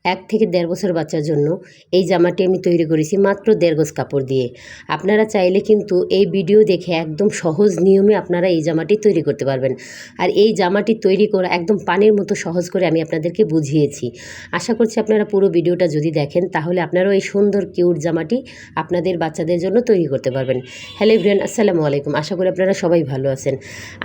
1 থেকে 1.5 বছর বাচ্চার জন্য এই জামাটি আমি তৈরি করেছি মাত্র 1.5 গজ কাপড় দিয়ে। আপনারা চাইলে কিন্তু এই ভিডিও দেখে একদম সহজ নিয়মে আপনারা এই জামাটি তৈরি করতে পারবেন। আর এই জামাটি তৈরি করা একদম পানির মতো সহজ করে আমি আপনাদেরকে বুঝিয়েছি। আশা করছি আপনারা পুরো ভিডিওটা যদি দেখেন তাহলে আপনারাও এই সুন্দর কিউট জামাটি আপনাদের বাচ্চাদের জন্য তৈরি করতে পারবেন। হ্যালো এভরিওয়ান, আসসালামু আলাইকুম। আশা করি আপনারা সবাই ভালো আছেন।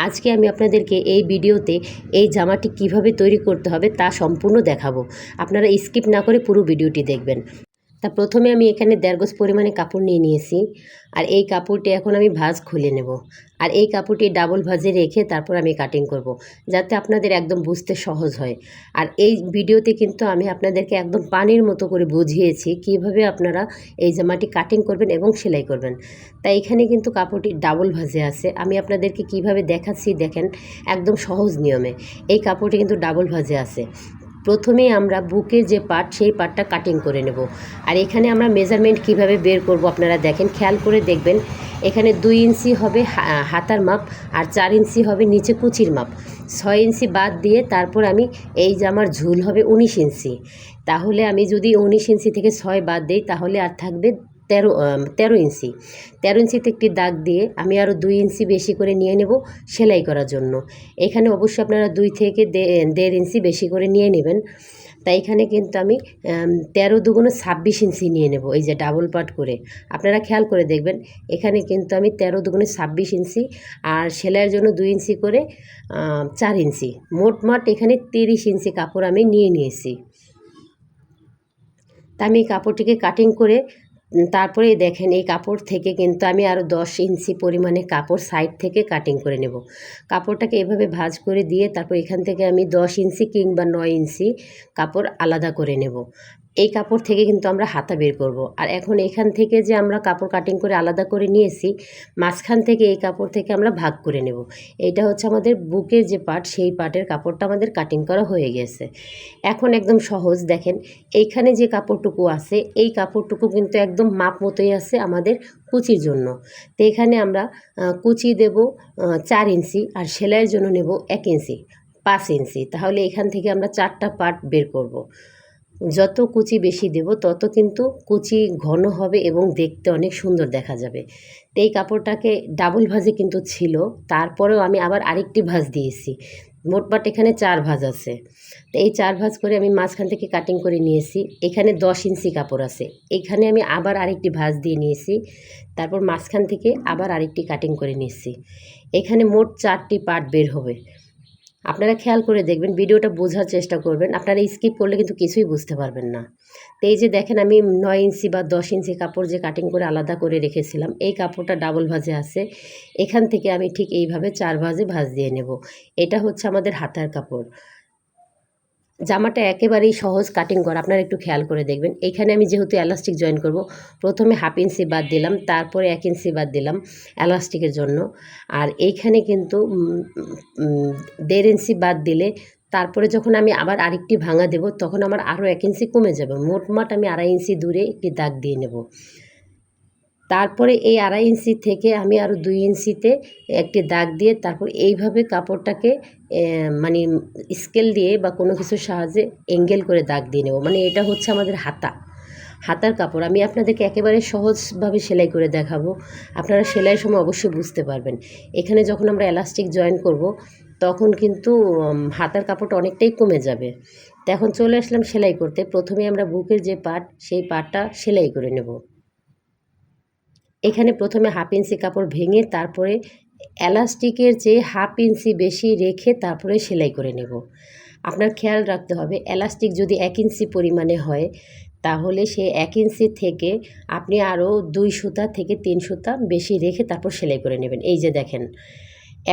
আজকে আমি আপনাদেরকে এই ভিডিওতে এই জামাটি কিভাবে তৈরি করতে হবে তা সম্পূর্ণ দেখাবো। আপনারা স্কিপ না করে পুরো ভিডিওটি দেখবেন। তা প্রথমে আমি এখানে 1.5 গজ পরিমাণে কাপড় নিয়ে নিয়েছি। আর এই কাপড়টি এখন আমি ভাঁজ খুলে নেব। আর এই কাপড়টি ডাবল ভাঁজে রেখে তারপর আমি কাটিং করব, যাতে আপনাদের একদম বুঝতে সহজ হয়। আর এই ভিডিওতে কিন্তু আমি আপনাদেরকে একদম পানির মতো করে বুঝিয়েছি কিভাবে আপনারা এই জামাটি কাটিং করবেন এবং সেলাই করবেন। তাই এখানে কিন্তু কাপড়টি ডাবল ভাঁজে আছে। আমি আপনাদেরকে কিভাবে দেখাচ্ছি দেখেন, একদম সহজ নিয়মে। এই কাপড়টি কিন্তু ডাবল ভাঁজে আছে। প্রথমেই আমরা বুকের যে পার্ট সেই পার্টটা কাটিং করে নেব। আর এখানে আমরা মেজারমেন্ট কিভাবে বের করব আপনারা দেখেন, খেয়াল করে দেখবেন। এখানে 2 ইঞ্চি হবে হাতার মাপ, আর 4 ইঞ্চি হবে নিচে কুচির মাপ। 6 ইঞ্চি বাদ দিয়ে তারপর আমি এই জামার ঝুল হবে 19 ইঞ্চি। তাহলে আমি যদি 19 ইঞ্চি থেকে 6 বাদ দিই তাহলে আর থাকবে 13 ইঞ্চি। 13 ইঞ্চিতে একটি দাগ দিয়ে আমি আরও 2 ইঞ্চি বেশি করে নিয়ে নেব সেলাই করার জন্য। এখানে অবশ্যই আপনারা 2 থেকে 1.5 ইঞ্চি বেশি করে নিয়ে নেবেন। তাই এখানে কিন্তু আমি 13 দুগুণে 26 ইঞ্চি নিয়ে নেব, এই যে ডাবল পার্ট করে। আপনারা খেয়াল করে দেখবেন, এখানে কিন্তু আমি 13 দুগুণে 26 ইঞ্চি আর সেলাইয়ের জন্য 2 ইঞ্চি করে 4 ইঞ্চি, মোটমাট এখানে 30 ইঞ্চি কাপড় আমি নিয়ে নিয়েছি। তা আমি এই কাপড়টিকে কাটিং করে তারপরে দেখেন এই কাপড় থেকে কিন্তু আমি আরও 10 ইঞ্চি পরিমাণে কাপড় সাইড থেকে কাটিং করে নেব। কাপড়টাকে এভাবে ভাঁজ করে দিয়ে তারপর এখান থেকে আমি 10 ইঞ্চি কিংবা 9 ইঞ্চি কাপড় আলাদা করে নেব। এই কাপড় থেকে কিন্তু আমরা হাতা বের করব। আর এখন এখান থেকে যে আমরা কাপড় কাটিং করে আলাদা করে নিয়েছি, মাঝখান থেকে এই কাপড় থেকে আমরা ভাগ করে নেব। এইটা হচ্ছে আমাদের বুকের যে পার্ট, সেই পার্টের কাপড়টা আমাদের কাটিং করা হয়ে গেছে। এখন একদম সহজ দেখেন, এইখানে যে কাপড়টুকু আছে এই কাপড়টুকু কিন্তু একদম মাপ মতোই আছে আমাদের কুচির জন্য। তো এখানে আমরা কুচি দেব 4 ইঞ্চি আর সেলাইয়ের জন্য নেব 1 ইঞ্চি, 5 ইঞ্চি। তাহলে এখান থেকে আমরা 4টা পার্ট বের করব। যত কুচি বেশি দেব তত কিন্তু কুচি ঘন হবে এবং দেখতে অনেক সুন্দর দেখা যাবে। তো এই কাপড়টাকে ডাবল ভাঁজে কিন্তু ছিল, তারপরেও আমি আবার আরেকটি ভাঁজ দিয়েছি। মোটমাট এখানে 4 ভাঁজ আছে। তো এই 4 ভাঁজ করে আমি মাঝখান থেকে কাটিং করে নিয়েছি। এখানে 10 ইঞ্চি কাপড় আছে, এখানে আমি আবার আরেকটি ভাঁজ দিয়ে নিয়েছি। তারপর মাঝখান থেকে আবার আরেকটি কাটিং করে নিয়েছি। এখানে মোট 4টি পার্ট বের হবে। আপনারা খেয়াল করে দেখবেন, ভিডিওটা বোঝার চেষ্টা করবেন। আপনারা স্কিপ করলে কিন্তু কিছুই বুঝতে পারবেন না। তো এই যে দেখেন, আমি 9 ইঞ্চি বা 10 ইঞ্চি কাপড় যে কাটিং করে আলাদা করে রেখেছিলাম, এই কাপড়টা ডাবল ভাঁজে আছে। এখান থেকে আমি ঠিক এইভাবে 4 ভাঁজে ভাঁজ দিয়ে নেব। এটা হচ্ছে আমাদের হাতার কাপড়। জামাটা একেবারেই সহজ কাটিং করা, আপনারা একটু খেয়াল করে দেখবেন। এখানে আমি যেহেতু এলাস্টিক জয়েন করব, প্রথমে 1/2 ইঞ্চি বাদ দিলাম, তারপরে 1 ইঞ্চি বাদ দিলাম এলাস্টিকের জন্য। আর এইখানে কিন্তু 1.5 ইঞ্চি বাদ দিলে তারপরে যখন আমি আবার আরেকটি ভাঙা দেব তখন আমার আরও 1 ইঞ্চি কমে যাবে। মোটমাট আমি 2.5 ইঞ্চি দূরে একটি দাগ দিয়ে নেব। তারপরে এই 2.5 ইঞ্চি থেকে আমি আরও 2 ইঞ্চিতে একটি দাগ দিয়ে তারপর এইভাবে কাপড়টাকে মানে স্কেল দিয়ে বা কোনো কিছুর সাহায্যে অ্যাঙ্গেল করে দাগ দিয়ে নেব। মানে এটা হচ্ছে আমাদের হাতার কাপড়। আমি আপনাদেরকে একেবারে সহজভাবে সেলাই করে দেখাবো, আপনারা সেলাইয়ের সময় অবশ্যই বুঝতে পারবেন। এখানে যখন আমরা এলাস্টিক জয়েন করব তখন কিন্তু হাতার কাপড়টা অনেকটাই কমে যাবে। তো এখন চলে আসলাম সেলাই করতে। প্রথমে আমরা বুকের যে পার্ট সেই পার্টটা সেলাই করে নেব। এখানে প্রথমে 1/2 ইঞ্চি কাপড় ভেঙে তারপরে এলাস্টিকের চেয়ে 1/2 ইঞ্চি বেশি রেখে তারপরে সেলাই করে নেব। আপনার খেয়াল রাখতে হবে, এলাস্টিক যদি 1 ইঞ্চি পরিমাণে হয় তাহলে সে 1 ইঞ্চি থেকে আপনি আরও 2 সুতা থেকে 3 সুতা বেশি রেখে তারপর সেলাই করে নেবেন। এই যে দেখেন,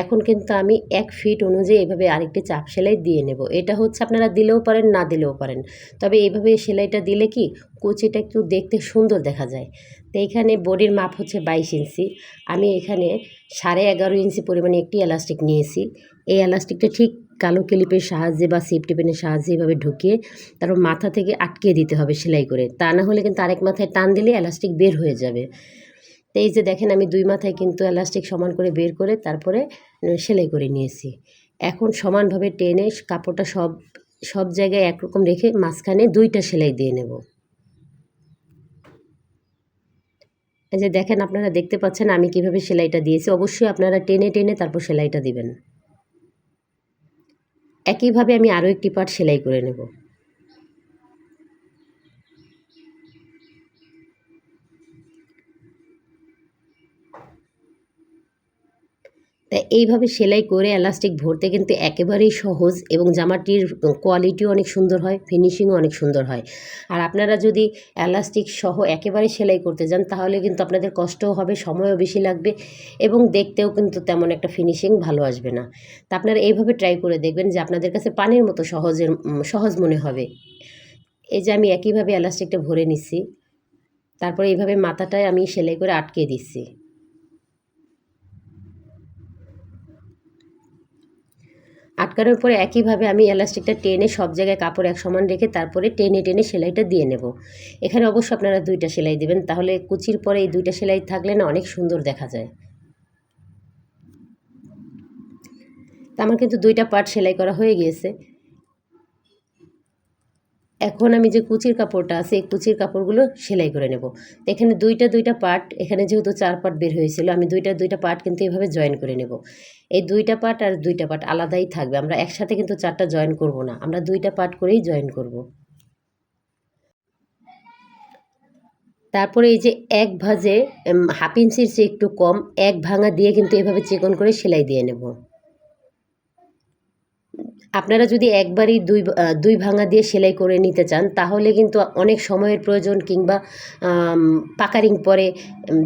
এখন কিন্তু আমি 1 ফিট অনুযায়ী এভাবে আরেকটি চাপ সেলাই দিয়ে নেব। এটা হচ্ছে আপনারা দিলেও পারেন, না দিলেও পারেন। তবে এইভাবে সেলাইটা দিলে কি কুচিটা একটু দেখতে সুন্দর দেখা যায়। তো এখানে বডির মাপ হচ্ছে 22 ইঞ্চি। আমি এখানে 11.5 ইঞ্চি পরিমাণে একটি এলাস্টিক নিয়েছি। এই এলাস্টিকটা ঠিক কালো ক্লিপের সাহায্যে বা সেফটি পিনের সাহায্যে এভাবে ঢুকিয়ে তারপর মাথা থেকে আটকিয়ে দিতে হবে সেলাই করে। তা না হলে কিন্তু আরেক মাথায় টান দিলে এলাস্টিক বের হয়ে যাবে। তো এই যে দেখেন, আমি 2 মাথায় কিন্তু এলাস্টিক সমান করে বের করে তারপরে সেলাই করে নিয়েছি। এখন সমানভাবে টেনে কাপড়টা সব সব জায়গায় একরকম রেখে মাঝখানে 2টা সেলাই দিয়ে নেব। এই যে দেখেন, আপনারা দেখতে পাচ্ছেন আমি কিভাবে সেলাইটা দিয়েছি। অবশ্যই আপনারা টেনে টেনে তারপর সেলাইটা দিবেন। একইভাবে আমি আরও একটি পার্ট সেলাই করে নেব। তাই এইভাবে সেলাই করে এলাস্টিক ভরতে কিন্তু একেবারেই সহজ, এবং জামাটির কোয়ালিটিও অনেক সুন্দর হয়, ফিনিশিংও অনেক সুন্দর হয়। আর আপনারা যদি এলাস্টিক সহ একেবারে সেলাই করতে যান তাহলে কিন্তু আপনাদের কষ্টও হবে, সময়ও বেশি লাগবে, এবং দেখতেও কিন্তু তেমন একটা ফিনিশিং ভালো আসবে না। তা আপনারা এইভাবে ট্রাই করে দেখবেন যে আপনাদের কাছে পানির মতো সহজ মনে হবে। এই যে আমি একইভাবে এলাস্টিকটা ভরে নিচ্ছি, তারপরে এইভাবে মাথাটায় আমি সেলাই করে আটকে দিচ্ছি। আটকানোর পরে একইভাবে আমি এলাস্টিকটা টেনে সব জায়গায় কাপড় এক সমান রেখে তারপরে টেনে টেনে সেলাইটা দিয়ে নেব। এখানে অবশ্য আপনারা 2টা সেলাই দেবেন, তাহলে কুচির পরে এই 2টা সেলাই থাকলে না অনেক সুন্দর দেখা যায়। তা আমার কিন্তু 2টা পার্ট সেলাই করা হয়ে গিয়েছে। এখন আমি যে কুচির কাপড়টা আছে এই কুচির কাপড়গুলো সেলাই করে নেব। তো এখানে 2টা পার্ট, এখানে যেহেতু 4 পার্ট বের হয়েছিল, আমি 2টা পার্ট কিন্তু এভাবে জয়েন করে নেব। এই 2টা পার্ট আর 2টা পার্ট আলাদাই থাকবে, আমরা একসাথে কিন্তু 4টা জয়েন করব না, আমরা 2টা পার্ট করেই জয়েন করব। তারপরে এই যে এক ভাঁজে হাফ ইঞ্চির চেয়ে একটু কম এক ভাঙা দিয়ে কিন্তু এভাবে চিকন করে সেলাই দিয়ে নেব। আপনারা যদি একবারই দুই ভাঙা দিয়ে সেলাই করে নিতে চান তাহলে কিন্তু অনেক সময়ের প্রয়োজন, কিংবা পাকারিং পরে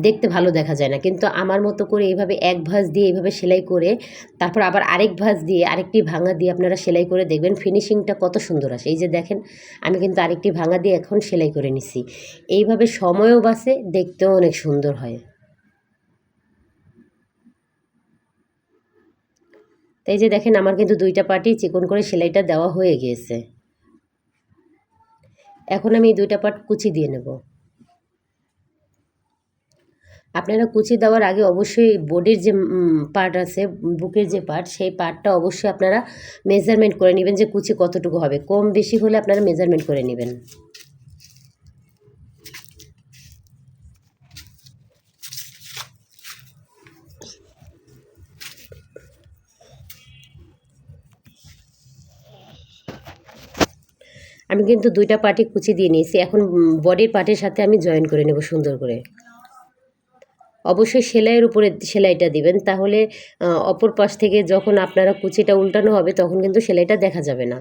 দেখতে ভালো দেখা যায় না। কিন্তু আমার মতো করে এইভাবে এক ভাঁজ দিয়ে এইভাবে সেলাই করে তারপর আবার আরেক ভাঁজ দিয়ে আরেকটি ভাঙা দিয়ে আপনারা সেলাই করে দেখবেন ফিনিশিংটা কত সুন্দর আসে। এই যে দেখেন, আমি কিন্তু আরেকটি ভাঙা দিয়ে এখন সেলাই করে নিছি। এইভাবে সময়ও বাঁচে, দেখতেও অনেক সুন্দর হয়। তো এই যে দেখেন, আমার কিন্তু 2টা পার্টই চিকন করে সেলাইটা দেওয়া হয়ে গিয়েছে। এখন আমি এই 2টা পার্ট কুচি দিয়ে নেব। আপনারা কুচি দেওয়ার আগে অবশ্যই বডির যে পার্ট আছে, বুকের যে পার্ট, সেই পার্টটা অবশ্যই আপনারা মেজারমেন্ট করে নেবেন যে কুচি কতটুকু হবে। কম বেশি হলে আপনারা মেজারমেন্ট করে নেবেন। আমি কিন্তু 2টা পার্টই কুচি দিয়ে নিয়েছি। এখন বডির পার্টের সাথে আমি জয়েন করে নেব সুন্দর করে। অবশ্যই সেলাইয়ের উপরে সেলাইটা দিবেন, তাহলে অপর পাশ থেকে যখন আপনারা কুচিটা উল্টানো হবে তখন কিন্তু সেলাইটা দেখা যাবে না।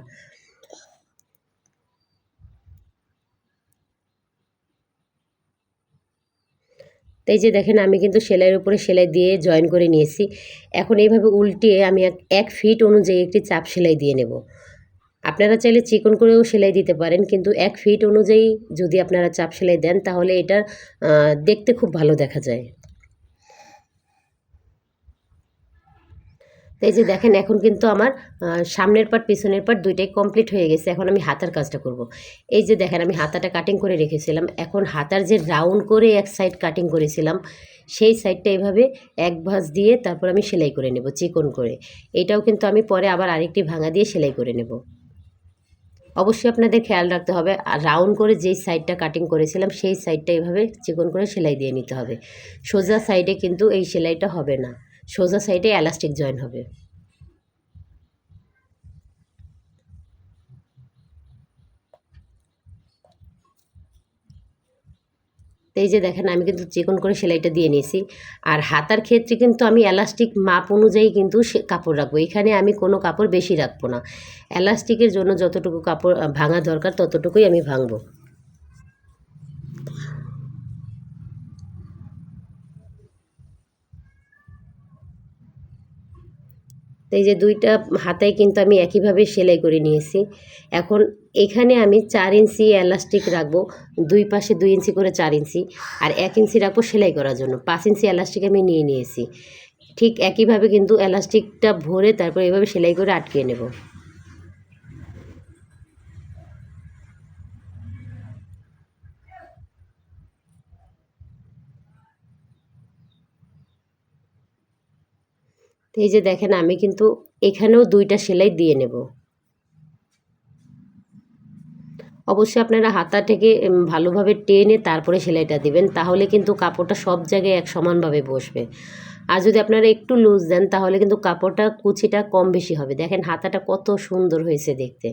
তো এই যে দেখেন, আমি কিন্তু সেলাইয়ের উপরে সেলাই দিয়ে জয়েন করে নিয়েছি। এখন এইভাবে উল্টিয়ে আমি 1 ফিট অনুযায়ী একটি চাপ সেলাই দিয়ে নেব। আপনারা চাইলে চিকন করেও সেলাই দিতে পারেন, কিন্তু 1 ফিট অনুযায়ী যদি আপনারা চাপ সেলাই দেন তাহলে এটা দেখতে খুব ভালো দেখা যায়। তো এই যে দেখেন, এখন কিন্তু আমার সামনের পার্ট পিছনের পার্ট 2টাই কমপ্লিট হয়ে গেছে। এখন আমি হাতার কাজটা করব। এই যে দেখেন, আমি হাতাটা কাটিং করে রেখেছিলাম। এখন হাতার যে রাউন্ড করে এক সাইড কাটিং করেছিলাম সেই সাইডটা এভাবে এক ভাঁজ দিয়ে তারপর আমি সেলাই করে নেব চিকন করে। এটাও কিন্তু আমি পরে আবার আরেকটি ভাঙা দিয়ে সেলাই করে নেব। অবশ্যই আপনাদের খেয়াল রাখতে হবে, আর রাউন্ড করে যেই সাইডটা কাটিং করেছিলাম সেই সাইডটা এভাবে চিকন করে সেলাই দিয়ে নিতে হবে। সোজা সাইডে কিন্তু এই সেলাইটা হবে না, সোজা সাইডে এলাস্টিক জয়েন হবে। তো এই যে দেখেন, আমি কিন্তু চিকন করে সেলাইটা দিয়ে নিয়েছি। আর হাতার ক্ষেত্রে কিন্তু আমি এলাস্টিক মাপ অনুযায়ী কিন্তু কাপড় রাখবো, এখানে আমি কোনো কাপড় বেশি রাখবো না। এলাস্টিকের জন্য যতটুকু কাপড় ভাঙা দরকার ততটুকুই আমি ভাঙবো। তো এই যে 2টা হাতায় কিন্তু আমি একইভাবে সেলাই করে নিয়েছি। এখন এখানে আমি 4 ইঞ্চি এলাস্টিক রাখবো, দুই পাশে 2 ইঞ্চি করে 4 ইঞ্চি, আর 1 ইঞ্চি রাখবো সেলাই করার জন্য। 5 ইঞ্চি এলাস্টিক আমি নিয়ে নিয়েছি। ঠিক একইভাবে কিন্তু এলাস্টিকটা ভরে তারপর এভাবে সেলাই করে আটকিয়ে নেব। তো এই যে দেখেন, আমি কিন্তু এখানেও 2টা সেলাই দিয়ে নেব। অবশ্যই আপনারা হাতা থেকে ভালোভাবে টেনে তারপরে সেলাইটা দিবেন, তাহলে কিন্তু কাপড়টা সব জায়গায় এক সমানভাবে বসবে। আর যদি আপনারা একটু লুজ দেন তাহলে কিন্তু কাপড়টা কুচিটা কম বেশি হবে। দেখেন হাতাটা কত সুন্দর হয়েছে দেখতে।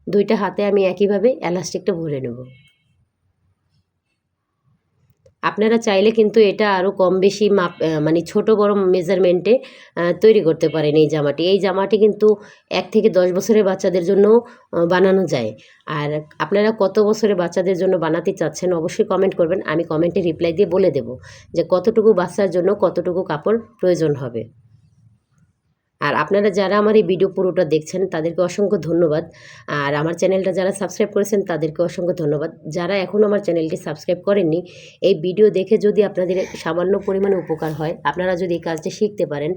দুইটা হাতে আমি একইভাবে এলাস্টিকটা ভরে নেব। আপনারা চাইলে কিন্তু এটা আরও কম বেশি মাপ মানে ছোট বড় মেজারমেন্টে তৈরি করতে পারেন এই জামাটি। এই জামাটি কিন্তু 1 থেকে 10 বছরের বাচ্চাদের জন্যও বানানো যায়। আর আপনারা কত বছরের বাচ্চাদের জন্য বানাতে চাচ্ছেন অবশ্যই কমেন্ট করবেন। আমি কমেন্টে রিপ্লাই দিয়ে বলে দেব যে কতটুকু বাচ্চার জন্য কতটুকু কাপড় প্রয়োজন হবে। আর আপনারা যারা আমার এই ভিডিও পুরোটা দেখছেন তাদেরকে অসংখ্য ধন্যবাদ। আর আমার চ্যানেলটা যারা সাবস্ক্রাইব করেছেন তাদেরকে অসংখ্য ধন্যবাদ। যারা এখনও আমার চ্যানেলটি সাবস্ক্রাইব করেননি, এই ভিডিও দেখে যদি আপনাদের সামান্য পরিমাণে উপকার হয়, আপনারা যদি এই কাজটি শিখতে পারেন,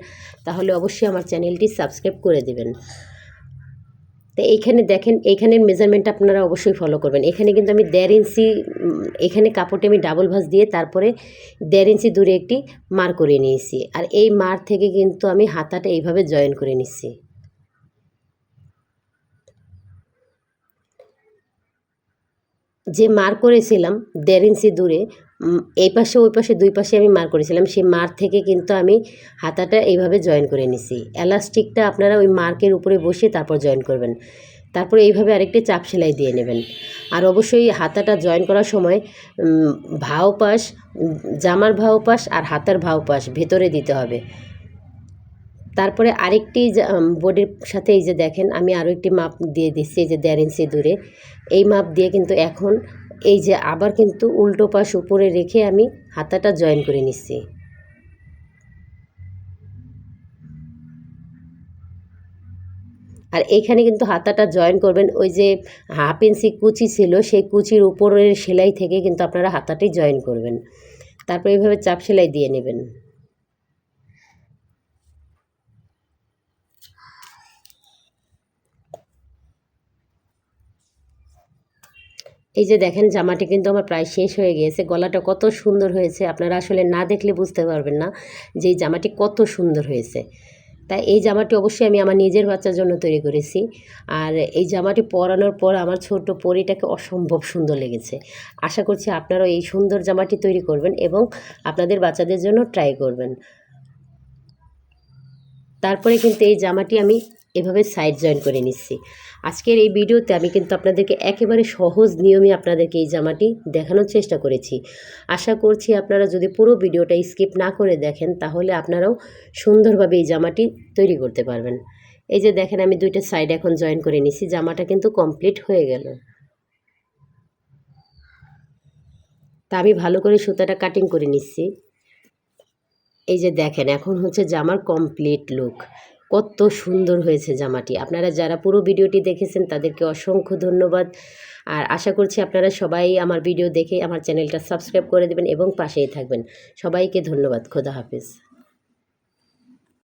তাহলে অবশ্যই আমার চ্যানেলটি সাবস্ক্রাইব করে দেবেন। তো এইখানে দেখেন, এইখানের মেজারমেন্টটা আপনারা অবশ্যই ফলো করবেন। এখানে কিন্তু আমি 1.5 ইঞ্চি এখানে কাপড়টি আমি ডাবল ভাঁজ দিয়ে তারপরে 1.5 ইঞ্চি দূরে একটি মার করে নিয়েছি। আর এই মার থেকে কিন্তু আমি হাতাটা এইভাবে জয়েন করে নিচ্ছি। যে মার করেছিলাম 1.5 ইঞ্চি দূরে, এই পাশে ওই পাশে 2 পাশে আমি মার করেছিলাম, সেই মার থেকে কিন্তু আমি হাতাটা এইভাবে জয়েন করে নিছি। এলাস্টিকটা আপনারা ওই মার্কের উপরে বসিয়ে তারপর জয়েন করবেন। তারপরে এইভাবে আরেকটি চাপ সেলাই দিয়ে নেবেন। আর অবশ্যই হাতাটা জয়েন করার সময় ভাও পাশ, জামার ভাও পাশ আর হাতার ভাও পাশ ভেতরে দিতে হবে। তারপরে আরেকটি বডির সাথে এই যে দেখেন আমি আরও একটি মাপ দিয়ে দিচ্ছি, এই যে 1.5 ইঞ্চি দূরে। এই মাপ দিয়ে কিন্তু এখন এই যে আবার কিন্তু উল্টো পাশ উপরে রেখে আমি হাতাটা জয়েন করে নিচ্ছি। আর এইখানে কিন্তু হাতাটা জয়েন করবেন, ওই যে 1/2 ইঞ্চি কুচি ছিল সেই কুচির উপরের সেলাই থেকে কিন্তু আপনারা হাতাটি জয়েন করবেন। তারপর এইভাবে চাপ সেলাই দিয়ে নেবেন। এই যে দেখেন জামাটি কিন্তু আমার প্রায় শেষ হয়ে গিয়েছে। গলাটা কত সুন্দর হয়েছে, আপনারা আসলে না দেখলে বুঝতে পারবেন না যে এই জামাটি কত সুন্দর হয়েছে। তাই এই জামাটি অবশ্যই আমি আমার নিজের বাচ্চার জন্য তৈরি করেছি। আর এই জামাটি পরানোর পর আমার ছোট্ট পরীটাকে অসম্ভব সুন্দর লেগেছে। আশা করছি আপনারাও এই সুন্দর জামাটি তৈরি করবেন এবং আপনাদের বাচ্চাদের জন্য ট্রাই করবেন। তারপরে কিন্তু এই জামাটি আমি এভাবে সাইড জয়েন করে নিচ্ছি। আজকের এই ভিডিওতে আমি কিন্তু আপনাদেরকে একেবারে সহজ নিয়মে আপনাদেরকে এই জামাটি দেখানোর চেষ্টা করেছি। আশা করছি আপনারা যদি পুরো ভিডিওটা স্কিপ না করে দেখেন তাহলে আপনারাও সুন্দরভাবে এই জামাটি তৈরি করতে পারবেন। এই যে দেখেন আমি দুইটা সাইড এখন জয়েন করে নিচ্ছি, জামাটা কিন্তু কমপ্লিট হয়ে গেল। তা আমি ভালো করে সুতাটা কাটিং করে নিচ্ছি। এই যে দেখেন এখন হচ্ছে জামার কমপ্লিট লুক। কত সুন্দর হয়েছে জামাটি। আপনারা যারা পুরো ভিডিওটি দেখেছেন তাদেরকে অসংখ্য ধন্যবাদ। আর আশা করছি আপনারা সবাই আমার ভিডিও দেখে আমার চ্যানেলটা সাবস্ক্রাইব করে দেবেন এবং পাশেই থাকবেন। সবাইকে ধন্যবাদ। খোদা হাফেজ।